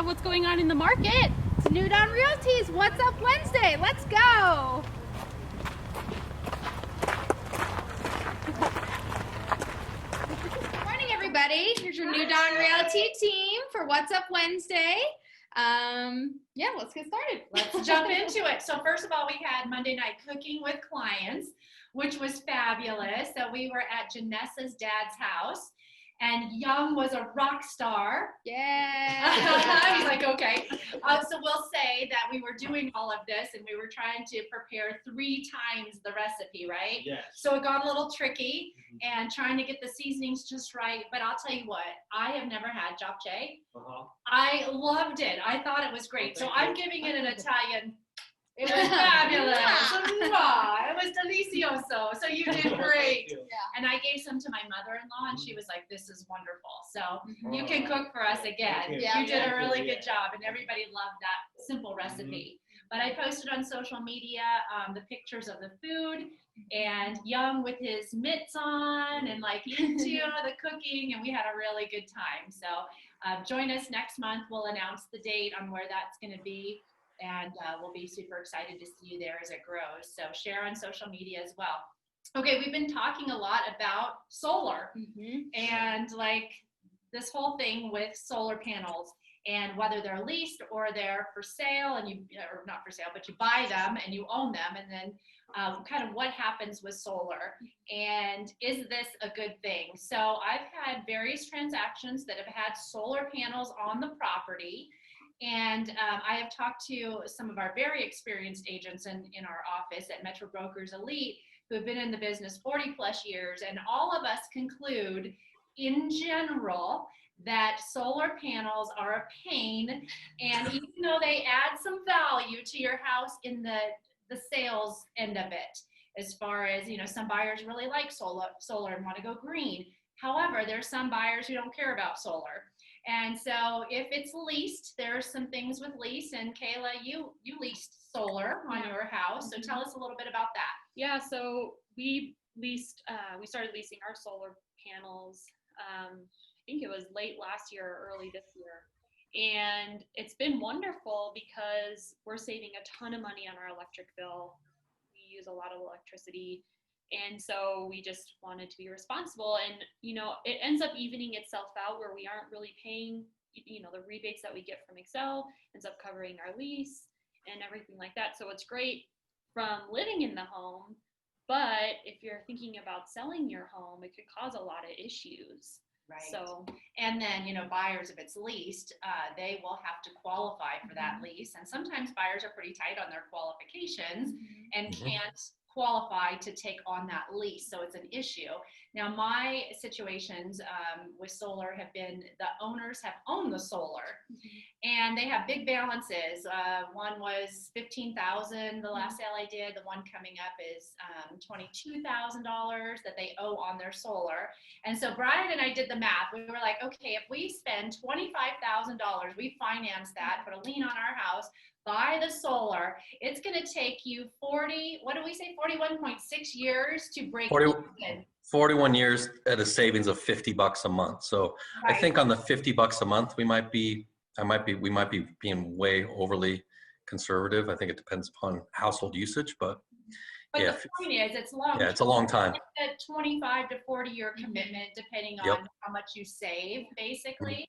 out what's going on in the market. It's New Dawn Realty's What's Up Wednesday. Let's go. Good morning, everybody. Here's your New Dawn Realty team for What's Up Wednesday. Yeah, let's get started. Let's jump into it. So first of all, we had Monday night cooking with clients, which was fabulous. So we were at Janessa's dad's house, and Young was a rock star. Yeah. He's like, okay. So we'll say that we were doing all of this, and we were trying to prepare 3 times the recipe, right? Yes. So it got a little tricky, and trying to get the seasonings just right. But I'll tell you what, I have never had japchae. I loved it. I thought it was great. So I'm giving it an Italian. It was fabulous. Mwah. It was delicioso. So you did great. And I gave some to my mother-in-law, and she was like, this is wonderful. So you can cook for us again. Yeah, You did a really good job, and everybody loved that simple recipe. But I posted on social media the pictures of the food, and Young with his mitts on and like into the cooking, and we had a really good time. So join us next month. We'll announce the date on where that's going to be, and we'll be super excited to see you there as it grows. So share on social media as well. Okay, we've been talking a lot about solar and like this whole thing with solar panels, and whether they're leased or they're for sale, and or not for sale, but you buy them and you own them, and then kind of what happens with solar, and is this a good thing? So I've had various transactions that have had solar panels on the property, and I have talked to some of our very experienced agents in our office at Metro Brokers Elite who have been in the business 40 plus years, and all of us conclude in general that solar panels are a pain, and even though they add some value to your house in the sales end of it, as far as, you know, some buyers really like solar and want to go green. However, there's some buyers who don't care about solar. And so if it's leased, there are some things with lease, and Kayla, you leased solar on your house. So tell us a little bit about that. Yeah, so we started leasing our solar panels, I think it was late last year or early this year. And it's been wonderful because we're saving a ton of money on our electric bill. We use a lot of electricity. And so we just wanted to be responsible. And, you know, it ends up evening itself out where we aren't really paying, you know, the rebates that we get from Excel ends up covering our lease and everything like that. So it's great from living in the home. But if you're thinking about selling your home, it could cause a lot of issues. Right. So, and then, you know, buyers, if it's leased, they will have to qualify for that lease. And sometimes buyers are pretty tight on their qualifications and can't qualify to take on that lease. So it's an issue. Now, my situations with solar have been, the owners have owned the solar and they have big balances. One was $15,000 the last sale I did. The one coming up is $22,000 that they owe on their solar. And so Brian and I did the math. We were like, okay, if we spend $25,000, we finance that, put a lien on our house, buy the solar, it's going to take you 41.6 years to break even. 41 years at a savings of $50 a month. So Right. I think on the $50 a month, we might be being way overly conservative. I think it depends upon household usage, but yeah. The point is, it's long. Yeah, it's a long time. It's a 25 to 40 year commitment, depending on how much you save, basically.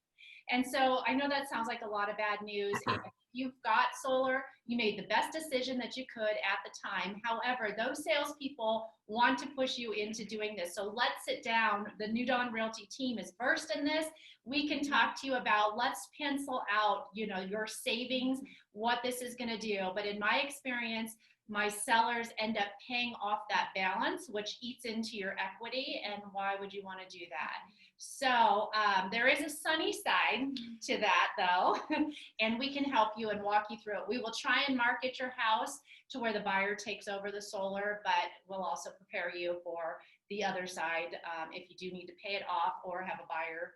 And so I know that sounds like a lot of bad news. If you've got solar, you made the best decision that you could at the time. However, those salespeople want to push you into doing this. So let's sit down. The New Dawn Realty team is versed in this. We can talk to you about, let's pencil out, you know, your savings, what this is going to do. But in my experience, my sellers end up paying off that balance, which eats into your equity. And why would you want to do that? So there is a sunny side to that, though, and we can help you and walk you through it. We will try and market your house to where the buyer takes over the solar, but we'll also prepare you for the other side if you do need to pay it off or have a buyer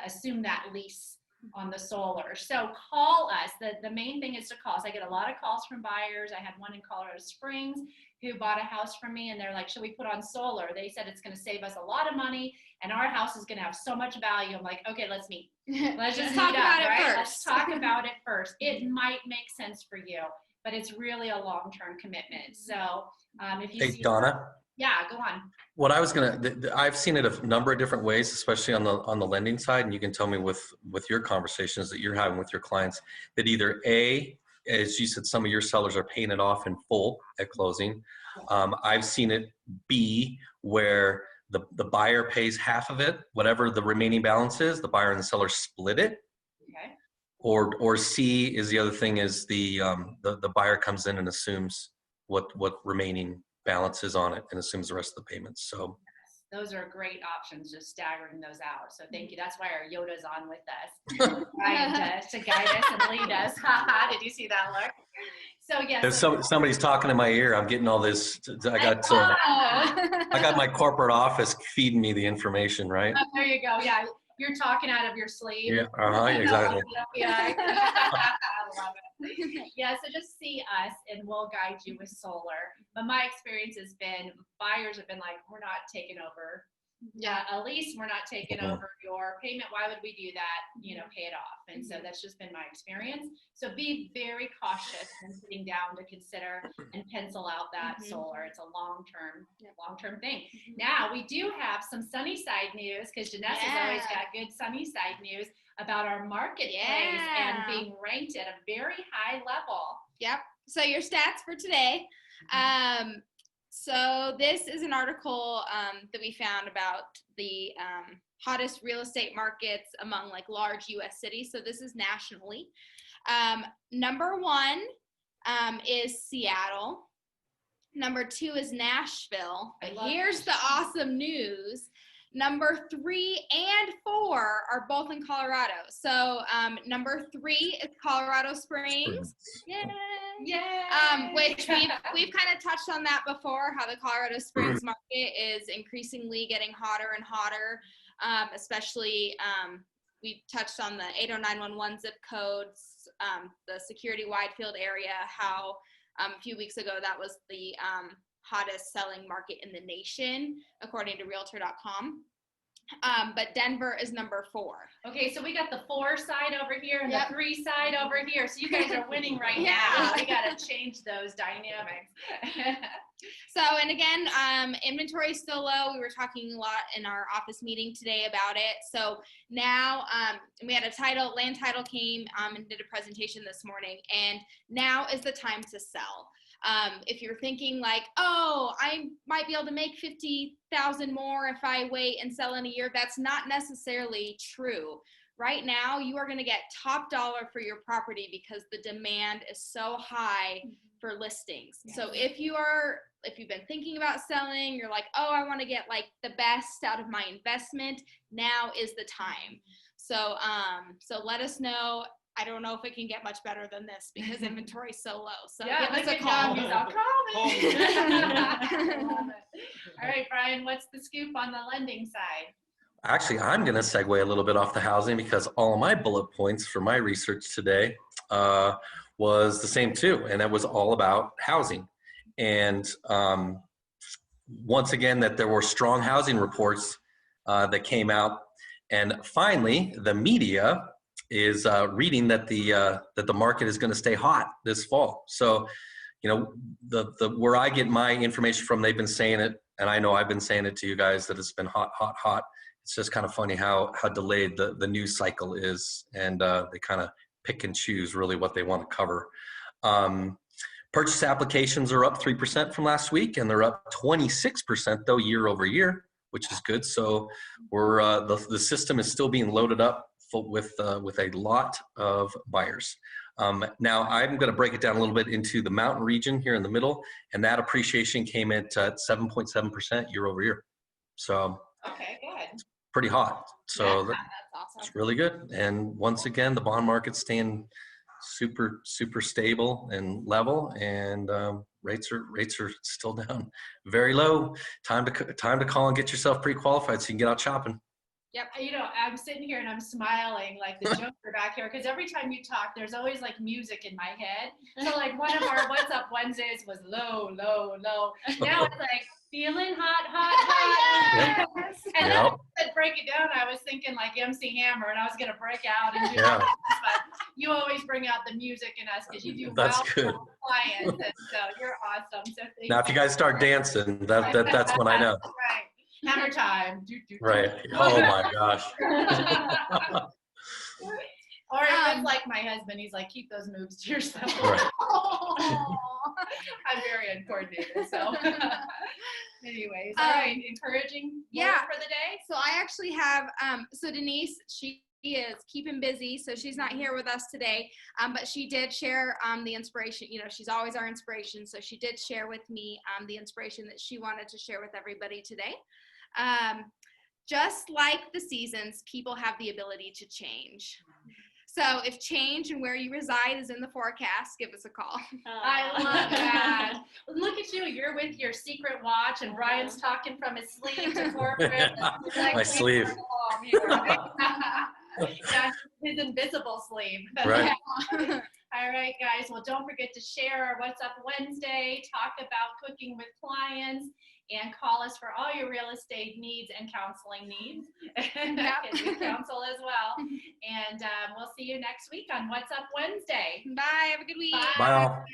assume that lease on the solar. So call us. The main thing is to call us. I get a lot of calls from buyers. I had one in Colorado Springs who bought a house from me, and they're like, should we put on solar? They said it's going to save us a lot of money and our house is going to have so much value. I'm like, okay, let's meet. Let's just talk meet up, about it right? first. Let's talk about it first. It might make sense for you, but it's really a long-term commitment. So if you Hey, see, Donna, yeah, go on. what I was I've seen it a number of different ways, especially on the lending side, and you can tell me with your conversations that you're having with your clients, that either A, as you said, some of your sellers are paying it off in full at closing. I've seen it B, where the buyer pays half of it, whatever the remaining balance is, the buyer and the seller split it. Okay. Or C is the other thing, is the buyer comes in and assumes what remaining balance is on it and assumes the rest of the payments. So Those are great options, just staggering those out. So thank you. That's why our Yoda's on with us, trying to guide us and lead us. Did you see that look? So yes. if somebody's talking in my ear, I'm getting all this. I got my corporate office feeding me the information, right? Oh, there you go. Yeah, you're talking out of your sleeve. Yeah, exactly. Yeah, I love it. Yeah, so just see us and we'll guide you with solar. But my experience has been, buyers have been like, we're not taking over. Yeah, a lease, we're not taking Mhm. over your payment. Why would we do that? Pay it off. And so that's just been my experience. So be very cautious when sitting down to consider and pencil out that solar. It's a long-term thing. Now we do have some sunny side news, because Janessa's always got good sunny side news about our marketplace and being ranked at a very high level. Yep. So your stats for today. So this is an article that we found about the hottest real estate markets among like large U.S. cities. So this is nationally. Number 1 is Seattle. Number 2 is Nashville. But here's the awesome news. Number 3 and 4 are both in Colorado. So number 3 is Colorado Springs. Yeah. Which we've kind of touched on that before, how the Colorado Springs market is increasingly getting hotter and hotter, especially we touched on the 80911 zip codes, the security Widefield area, how a few weeks ago that was the hottest selling market in the nation, according to Realtor.com. But Denver is number 4. Okay, so we got the 4 side over here and the 3 side over here. So you guys are winning right now. We got to change those dynamics. So, and again, inventory is still low. We were talking a lot in our office meeting today about it. So now we had land title came and did a presentation this morning, and now is the time to sell. If you're thinking like, oh, I might be able to make $50,000 more if I wait and sell in a year, that's not necessarily true. Right now, you are going to get top dollar for your property because the demand is so high for listings. Yes. So if you've been thinking about selling, you're like, oh, I want to get like the best out of my investment, now is the time. So let us know. I don't know if it can get much better than this because inventory is so low. So give us a call. All right, Brian, what's the scoop on the lending side? Actually, I'm going to segue a little bit off the housing, because all of my bullet points for my research today was the same too, and that was all about housing. And once again, that there were strong housing reports that came out, and finally, the media is reading that the market is going to stay hot this fall. So, the where I get my information from, they've been saying it, and I know I've been saying it to you guys that it's been hot, hot, hot. It's just kind of funny how delayed the news cycle is, and they kind of pick and choose really what they want to cover. Purchase applications are up 3% from last week, and they're up 26% though year over year, which is good. So we're the system is still being loaded up with a lot of buyers. Now I'm going to break it down a little bit into the mountain region here in the middle, and that appreciation came at 7.7% year over year. So okay, good. Pretty hot. So that's awesome. It's really good. And once again, the bond market's staying super, super stable and level, and rates are still down very low. Time to call and get yourself pre-qualified so you can get out shopping. You know, I'm sitting here and I'm smiling like the Joker back here because every time you talk, there's always like music in my head. So like one of our What's Up Wednesdays was low, low, low. Now it's like feeling hot, hot, hot. Yes. And Yep. then to break it down, I was thinking like MC Hammer, and I was gonna break out and do Yeah. that. But you always bring out the music in us because you do That's well good. for clients, and so you're awesome. So thank Now, if you guys start dancing, that's when I know. Right. Hammer time. Do, do, do. Right. Oh my gosh. Or if it's like my husband, he's like, keep those moves to yourself. Right. I'm very uncoordinated. So, anyways, all right, encouraging Yeah. word for the day. So I actually have, so Denise, she is keeping busy, so she's not here with us today, but she did share the inspiration. You know, she's always our inspiration, so she did share with me the inspiration that she wanted to share with everybody today. Just like the seasons, people have the ability to change. So if change and where you reside is in the forecast, give us a call. I love that. Look at you. You're with your secret watch, and Brian's talking from his sleeve to corporate. My sleeve. Yeah, his invisible sleeve. Right. All right, guys. Well, don't forget to share our What's Up Wednesday, talk about cooking with clients, and call us for all your real estate needs and counseling needs. And we counsel as well. And we'll see you next week on What's Up Wednesday. Bye. Have a good week. Bye. Bye all.